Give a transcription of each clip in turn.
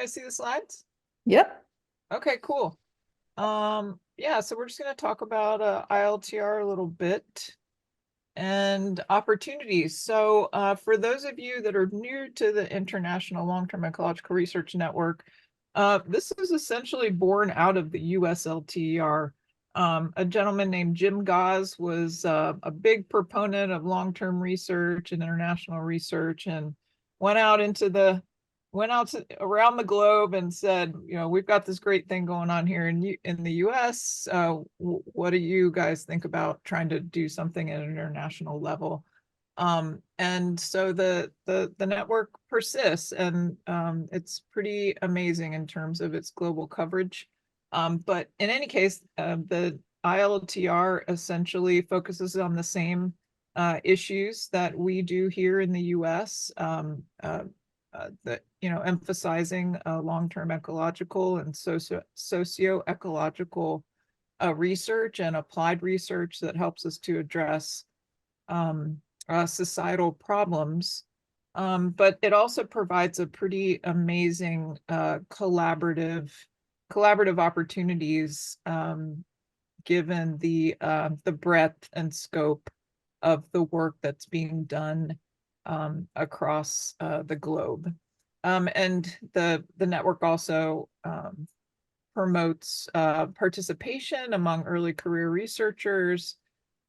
guys see the slides? Yep. Okay, cool. Yeah, so we're just going to talk about ILTR a little bit and opportunities. So for those of you that are new to the International Long-Term Ecological Research Network, this is essentially born out of the US LTER. A gentleman named Jim Gause was a big proponent of long-term research and international research, and went out around the globe and said, we've got this great thing going on here in the US. What do you guys think about trying to do something at an international level? And so the network persists, and it's pretty amazing in terms of its global coverage. But in any case, the ILTR essentially focuses on the same issues that we do here in the US. That emphasizing long-term ecological and socio-ecological research and applied research that helps us to address societal problems. But it also provides a pretty amazing collaborative opportunities, given the breadth and scope of the work that's being done across the globe. And the network also promotes participation among early career researchers,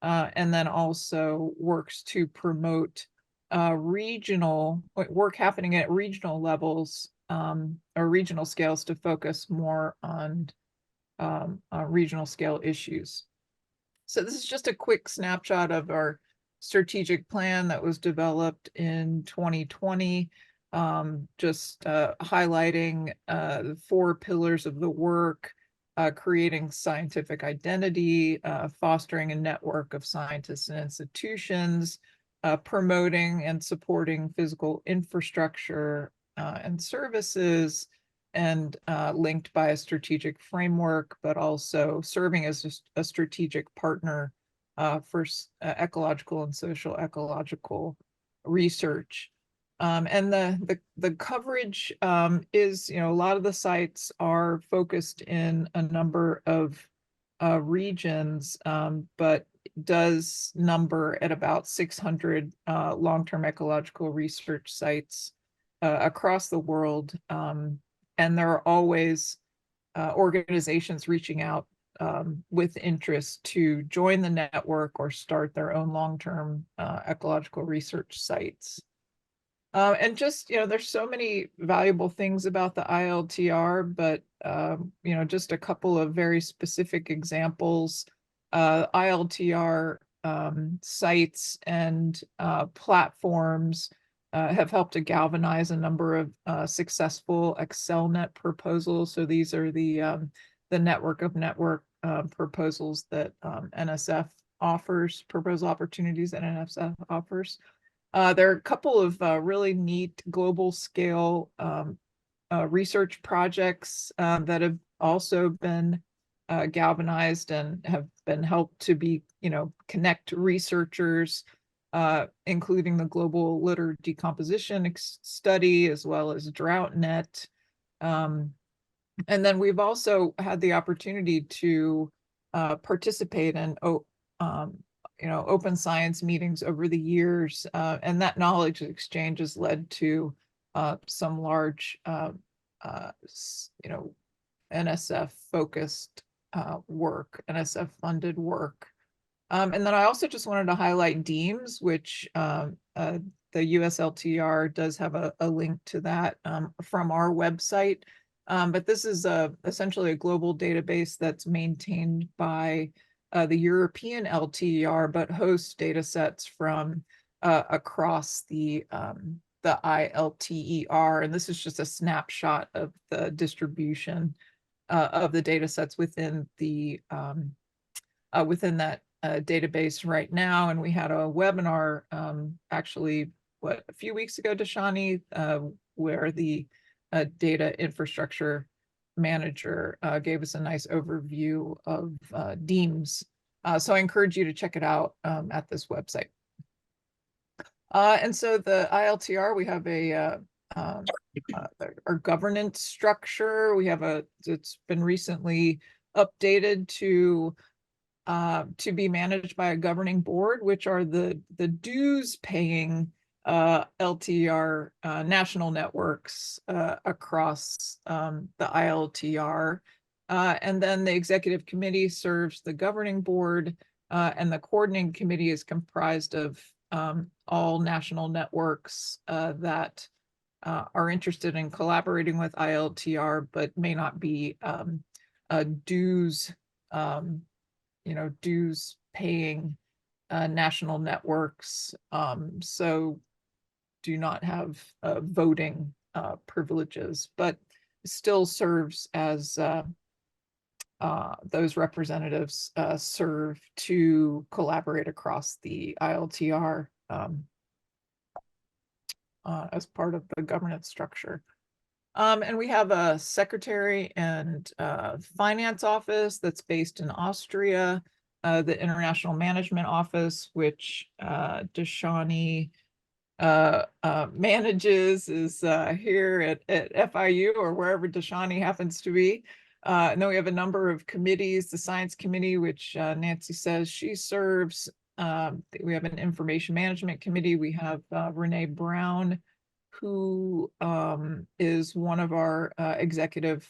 and then also works to promote regional work happening at regional levels, or regional scales, to focus more on regional scale issues. So this is just a quick snapshot of our strategic plan that was developed in 2020, just highlighting the 4 pillars of the work: creating scientific identity, fostering a network of scientists and institutions, promoting and supporting physical infrastructure and services, and linked by a strategic framework, but also serving as a strategic partner for ecological and social ecological research. And the coverage is, a lot of the sites are focused in a number of regions, but does number at about 600 long-term ecological research sites across the world. And there are always organizations reaching out with interest to join the network or start their own long-term ecological research sites. And just, there's so many valuable things about the ILTR, but, just a couple of very specific examples. ILTR sites and platforms have helped to galvanize a number of successful ExcelNet proposals. So these are the network of network proposals that NSF offers, proposal opportunities that NSF offers. There are a couple of really neat global scale research projects that have also been galvanized and have been helped to be, connect researchers, including the Global Litter Decomposition Study, as well as DroughtNet. And then we've also had the opportunity to participate in open science meetings over the years, and that knowledge exchange has led to some large NSF focused work, NSF funded work. And then I also just wanted to highlight DEAMS, which the USLTR does have a link to that from our website. But this is essentially a global database that's maintained by the European LTER, but hosts data sets from across the ILTER. And this is just a snapshot of the distribution of the data sets within the within that database right now. And we had a webinar actually, a few weeks ago, Dishane, where the data infrastructure manager gave us a nice overview of DEAMS. So I encourage you to check it out at this website. And so the ILTR, we have our governance structure. It's been recently updated to be managed by a governing board, which are the dues paying LTER national networks across the ILTR. And then the executive committee serves the governing board, and the coordinating committee is comprised of all national networks that are interested in collaborating with ILTR, but may not be dues, dues paying national networks, so do not have voting privileges, but still serves as those representatives serve to collaborate across the ILTR as part of the governance structure. And we have a secretary and finance office that's based in Austria. The international management office, which Dishane manages, is here at FIU or wherever Dishane happens to be. And then we have a number of committees, the science committee, which Nancy says she serves. We have an information management committee. We have Renee Brown, who is one of our executive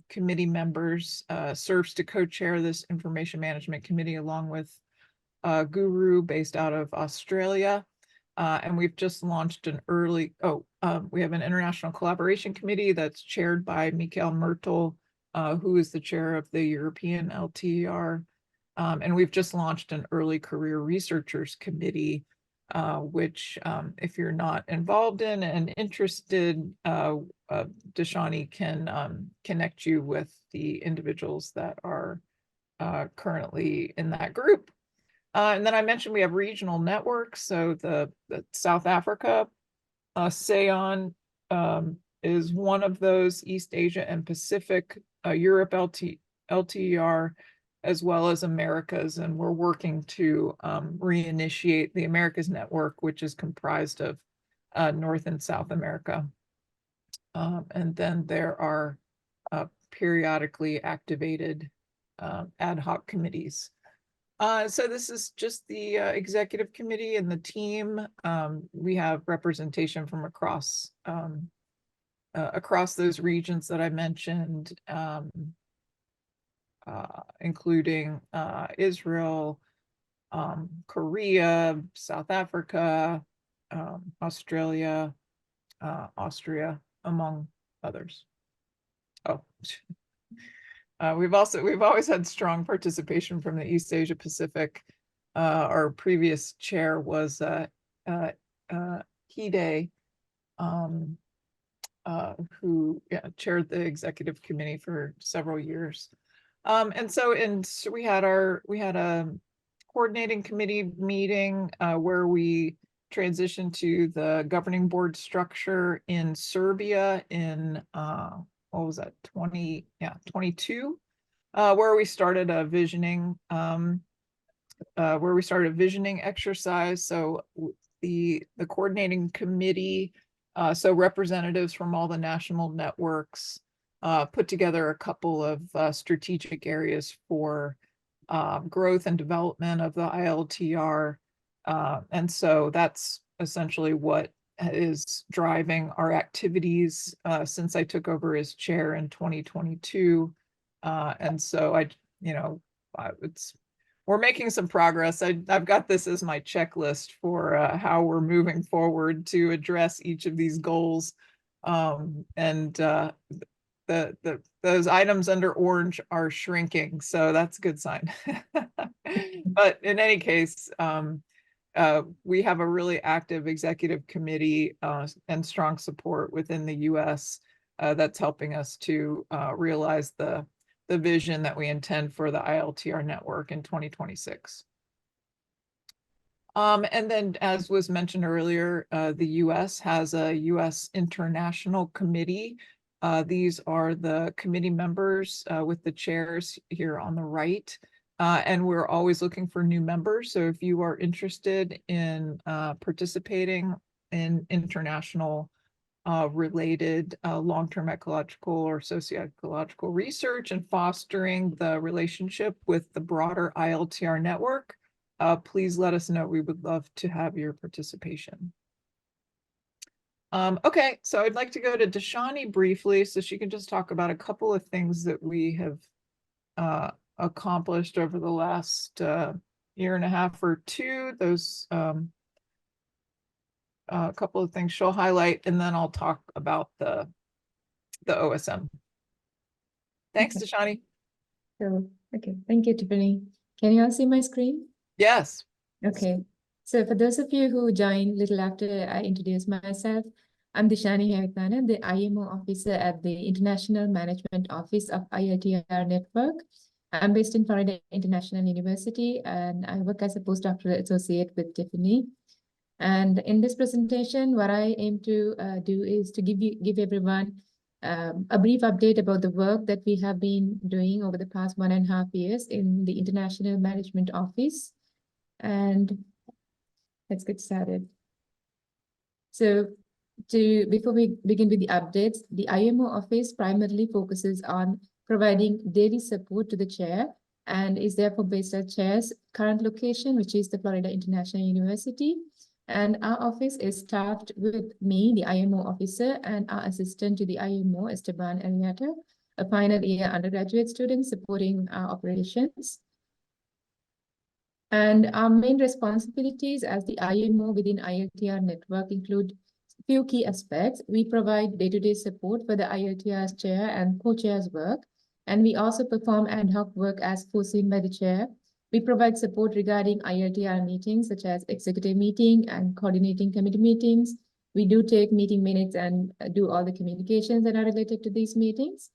committee members, serves to co-chair this information management committee along with Guru, based out of Australia. And we've just launched we have an international collaboration committee that's chaired by Mikael Myrtle, who is the chair of the European LTER. And we've just launched an early career researchers committee, which if you're not involved in and interested, Dishane can connect you with the individuals that are currently in that group. And then I mentioned we have regional networks. So the South Africa, SEAN is one of those, East Asia and Pacific, Europe LTER, as well as Americas. And we're working to reinitiate the Americas network, which is comprised of North and South America. And then there are periodically activated ad hoc committees. So this is just the executive committee and the team. We have representation from across those regions that I mentioned, including Israel, Korea, South Africa, Australia, Austria, among others. Oh. We've always had strong participation from the East Asia Pacific. Our previous chair was Hide, who chaired the executive committee for several years. And so we had a coordinating committee meeting where we transitioned to the governing board structure in Serbia in what was that, 22, where we started a visioning exercise. So the coordinating committee, so representatives from all the national networks, put together a couple of strategic areas for growth and development of the ILTR. And so that's essentially what is driving our activities since I took over as chair in 2022. And so we're making some progress. I've got this as my checklist for how we're moving forward to address each of these goals. And those items under orange are shrinking, so that's a good sign. But in any case, we have a really active executive committee and strong support within the US that's helping us to realize the vision that we intend for the ILTR network in 2026. And then, as was mentioned earlier, the US has a US International Committee. These are the committee members with the chairs here on the right. And we're always looking for new members. So if you are interested in participating in international related long-term ecological or socioecological research and fostering the relationship with the broader ILTER network, please let us know. We would love to have your participation. Okay, so I'd like to go to Dishane briefly so she can just talk about a couple of things that we have accomplished over the last year and a half or two. Those a couple of things she'll highlight, and then I'll talk about the OSM. Thanks, Okay. Dishane. So, okay, thank you, Tiffany. Can you all see my screen? Yes. Okay. So for those of you who joined little after I introduced myself, I'm Dishane Hewavithana, the IMO officer at the International Management Office of ILTER Network. I'm based in Florida International University, and I work as a postdoctoral associate with Tiffany. And in this presentation, what I aim to do is to give everyone a brief update about the work that we have been doing over the past 1.5 years in the International Management Office. And let's get started. So before we begin with the updates, the IMO office primarily focuses on providing daily support to the chair and is therefore based at chair's current location, which is the Florida International University. And our office is staffed with me, the IMO officer, and our assistant to the IMO, Esteban Ariata, a final year undergraduate student supporting our operations. And our main responsibilities as the IMO within ILTER network include a few key aspects. We provide day-to-day support for the ILTER's chair and co-chair's work, and we also perform ad hoc work as foreseen by the chair. We provide support regarding ILTER meetings, such as executive meeting and coordinating committee meetings. We do take meeting minutes and do all the communications that are related to these meetings.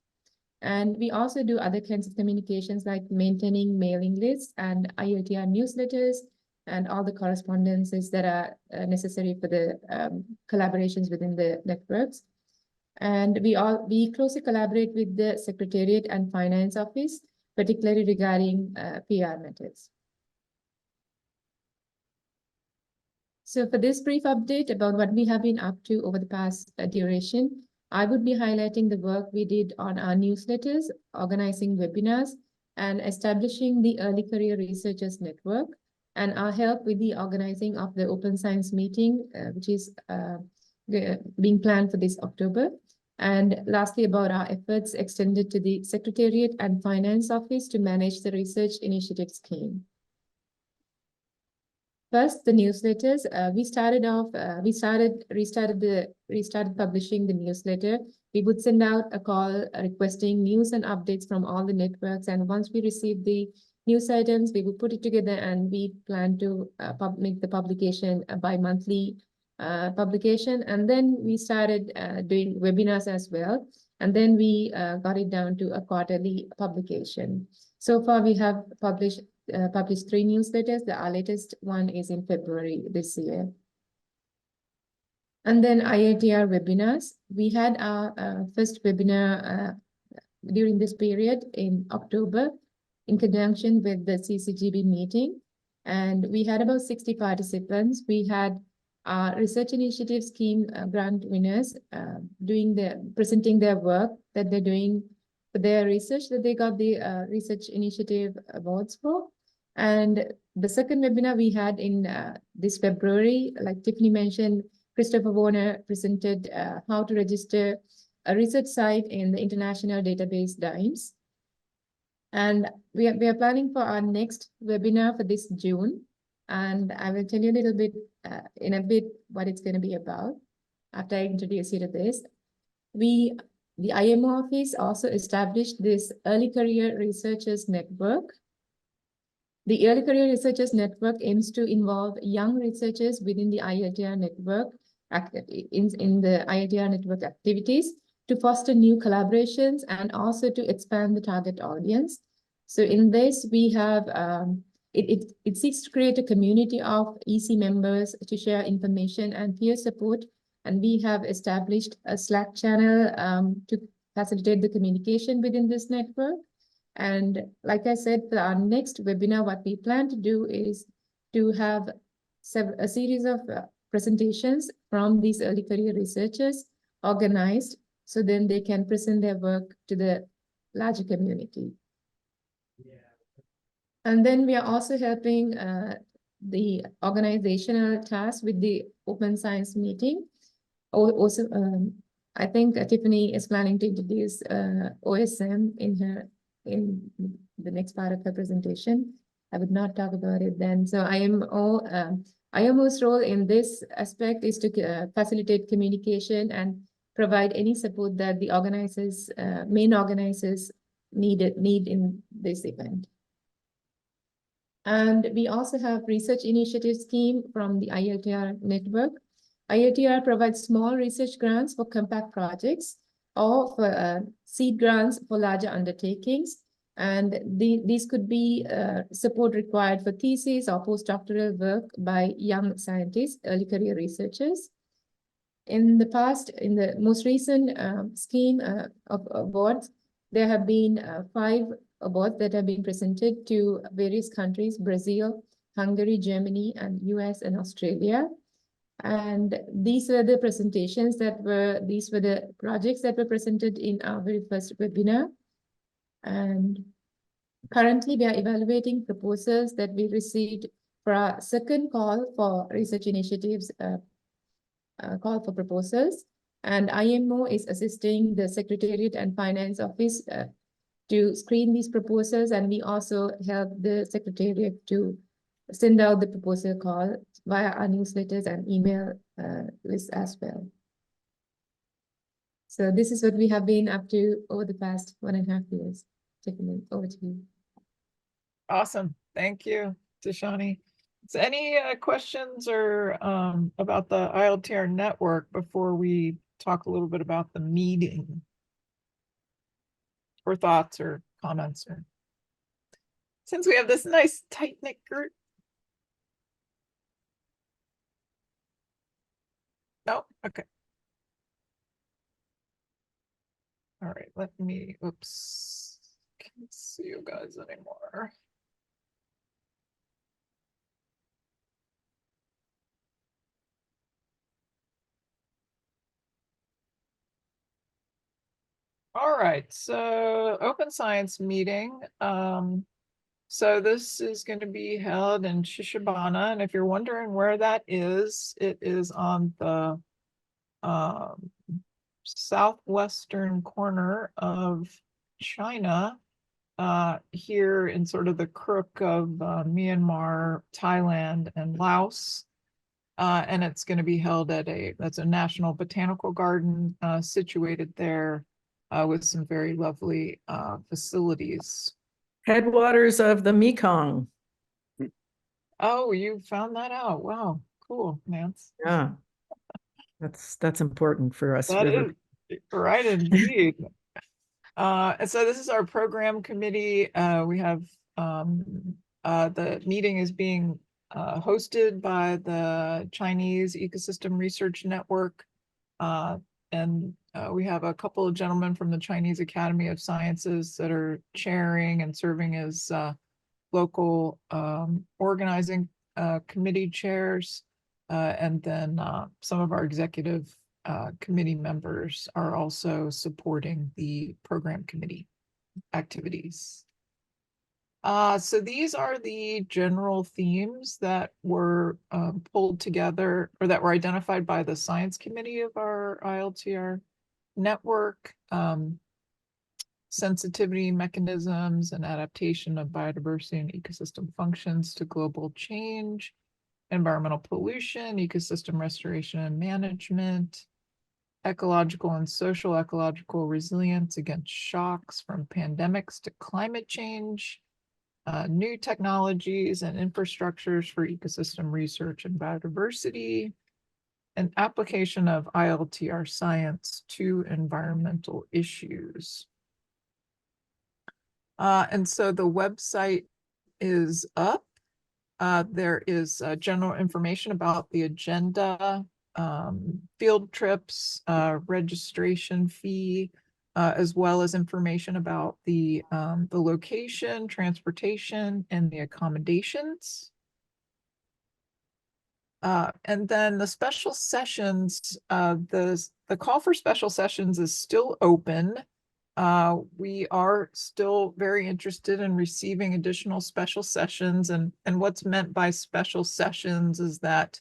And we also do other kinds of communications like maintaining mailing lists and ILTER newsletters and all the correspondences that are necessary for the collaborations within the networks. And we closely collaborate with the Secretariat and Finance Office, particularly regarding PR matters. So for this brief update about what we have been up to over the past duration, I would be highlighting the work we did on our newsletters, organizing webinars, and establishing the Early Career Researchers Network, and our help with the organizing of the Open Science meeting, which is being planned for this October. And lastly, about our efforts extended to the Secretariat and Finance Office to manage the research initiative scheme. First, the newsletters. We started publishing the newsletter. We would send out a call requesting news and updates from all the networks. And once we received the news items, we would put it together, and we plan to make the publication a bi-monthly publication. And then we started doing webinars as well. And then we got it down to a quarterly publication. So far, we have published 3 newsletters. Our latest one is in February this year. And then ILTER webinars. We had our first webinar during this period in October in conjunction with the CCGB meeting. And we had about 60 participants. We had our research initiative scheme grant winners presenting their work that they're doing for their research that they got the research initiative awards for. And the second webinar we had in this February, like Tiffany mentioned, Christopher Warner presented how to register a research site in the international database DIMES. And we are planning for our next webinar for this June. And I will tell you a little bit in a bit what it's going to be about after I introduce you to this. The IMO office also established this Early Career Researchers Network. The Early Career Researchers Network aims to involve young researchers within the ILTER network, in the ILTER network activities to foster new collaborations and also to expand the target audience. So in this, we have, it seeks to create a community of EC members to share information and peer support. And we have established a Slack channel to facilitate the communication within this network. And like I said, for our next webinar, what we plan to do is to have a series of presentations from these early career researchers organized, so then they can present their work to the larger community. And then we are also helping the organizational task with the open science meeting. Also, I think Tiffany is planning to introduce OSM in the next part of her presentation. I would not talk about it then. So IMO's role in this aspect is to facilitate communication and provide any support that the organizers, main organizers need in this event. And we also have research initiative scheme from the ILTER network. ILTER provides small research grants for compact projects or for seed grants for larger undertakings. And these could be support required for thesis or postdoctoral work by young scientists, early career researchers. In the past, in the most recent scheme of awards, there have been 5 awards that have been presented to various countries: Brazil, Hungary, Germany, and US and Australia. And these were the presentations these were the projects that were presented in our very first webinar. And currently we are evaluating proposals that we received for our second call for research initiatives, call for proposals. And IMO is assisting the Secretariat and Finance Office to screen these proposals, and we also help the Secretariat to send out the proposal call via our newsletters and email list as well. So this is what we have been up to over the past 1.5 years. Tiffany, over to you. Awesome. Thank you, Dishane. So any questions or about the ILTER network before we talk a little bit about the meeting? Or thoughts or comments? Or since we have this nice tight-knit group. No? Okay. All right, let me, oops. Can't see you guys anymore. All right, so open science meeting. So this is going to be held in Hewavithana, and if you're wondering where that is, it is on the southwestern corner of China, here in sort of the crook of Myanmar, Thailand, and Laos. And it's going to be held at that's a national botanical garden situated there with some very lovely facilities. Headwaters of the Mekong. Oh, you found that out. Wow, cool, Nance. Yeah, that's important for us. That is right indeed. And so this is our program committee. We have the meeting is being hosted by the Chinese Ecosystem Research Network. And we have a couple of gentlemen from the Chinese Academy of Sciences that are chairing and serving as local organizing committee chairs. And then some of our executive committee members are also supporting the program committee activities. So these are the general themes that were pulled together or that were identified by the science committee of our ILTER network. Sensitivity mechanisms and adaptation of biodiversity and ecosystem functions to global change, environmental pollution, ecosystem restoration and management, ecological and social ecological resilience against shocks from pandemics to climate change, new technologies and infrastructures for ecosystem research and biodiversity, and application of ILTER science to environmental issues. And so the website is up. There is general information about the agenda, field trips, registration fee, as well as information about the location, transportation, and the accommodations. And then the special sessions, the the call for special sessions is still open. We are still very interested in receiving additional special sessions, and what's meant by special sessions is that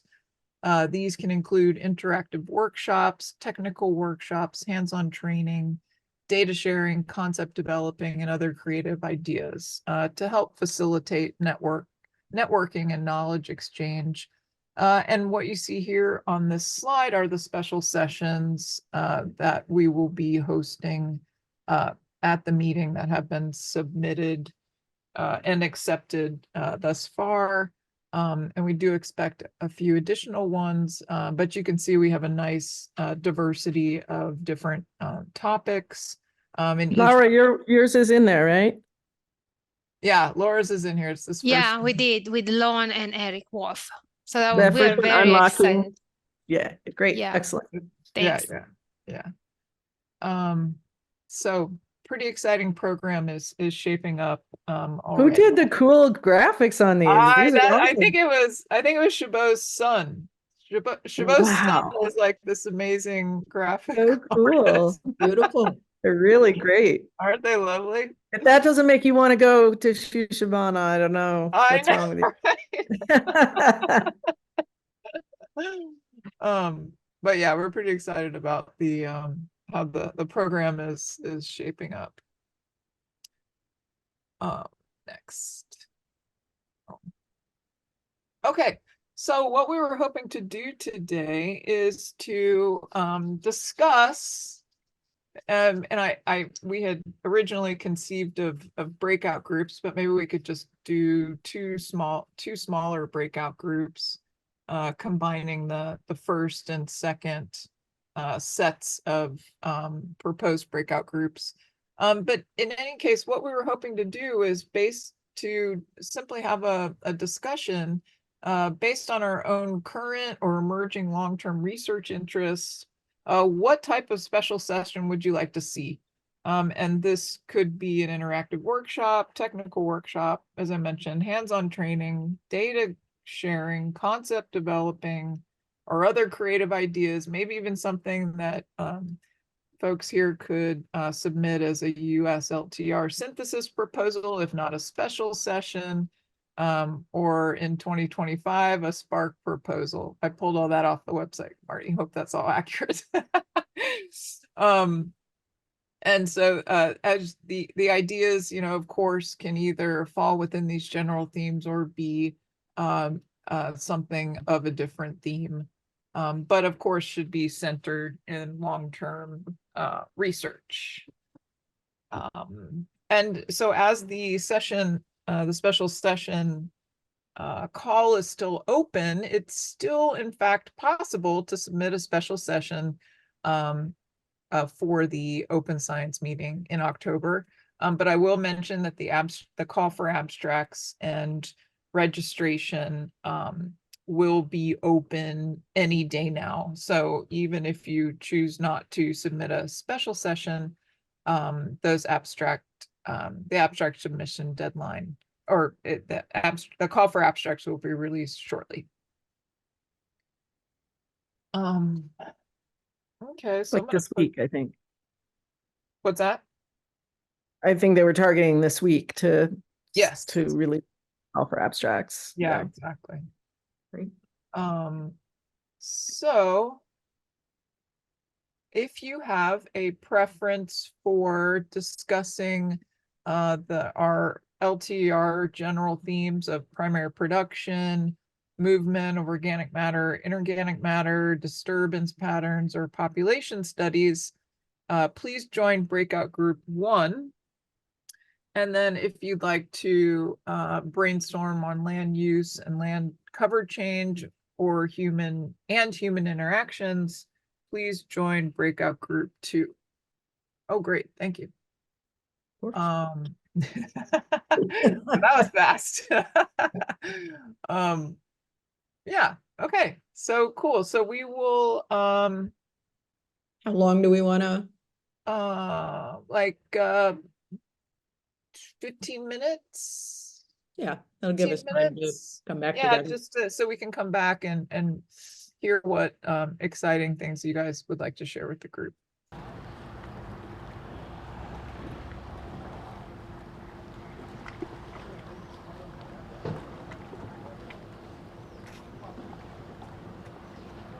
these can include interactive workshops, technical workshops, hands-on training, data sharing, concept developing, and other creative ideas to help facilitate networking and knowledge exchange. And what you see here on this slide are the special sessions that we will be hosting at the meeting that have been submitted and accepted thus far. And we do expect a few additional ones, but you can see we have a nice diversity of different topics. And Laura, yours is in there, right? yeah, Laura's is in here. It's this first Yeah, we one. did with Lon and Eric Wolf. So that That we are first one, very unlocking. excited. Yeah, great, Yeah. excellent. Yeah, Thanks. yeah. So pretty exciting program is shaping up Who already. did the cool graphics on these? These are I awesome. think it was Chabot's son. Chabot's son Wow. is like this amazing graphic So cool. artist. Beautiful. They're really great. Aren't they lovely? If that doesn't make you want to go to Hewavithana, I don't know I what's know, wrong with you. right? But yeah, we're pretty excited about the how the program is shaping up. Next. Okay, so what we were hoping to do today is to discuss, and we had originally conceived of breakout groups, but maybe we could just do two smaller breakout groups, combining the first and second sets of proposed breakout groups. But in any case, what we were hoping to do is to simply have a discussion based on our own current or emerging long-term research interests. What type of special session would you like to see? And this could be an interactive workshop, technical workshop, as I mentioned, hands-on training, data sharing, concept developing, or other creative ideas, maybe even something that folks here could submit as a US LTER synthesis proposal, if not a special session, or in 2025, a Spark proposal. I pulled all that off the website, Marty. Hope that's all accurate. And so as the ideas, of course, can either fall within these general themes or be something of a different theme. But of course should be centered in long-term research. And so as the special session call is still open, it's still in fact possible to submit a special session for the open science meeting in October. But I will mention that the call for abstracts and registration will be open any day now. So even if you choose not to submit a special session, the abstract submission deadline, or the call for abstracts will be released shortly. Okay, so Like this week, I think. What's that? I think they were targeting this week to Yes. really call for abstracts. Yeah, exactly. Great. So if you have a preference for discussing our LTER general themes of primary production, movement of organic matter, inorganic matter, disturbance patterns, or population studies, please join breakout group 1. And then if you'd like to brainstorm on land use and land cover change or human interactions, please join breakout group 2. Oh, great. Thank you. That was fast. Yeah. Okay. So cool. So we will How long do we want to? like 15 minutes. Yeah, that'll give us time to come back Yeah, together. just so we can come back and hear what exciting things you guys would like to share with the group.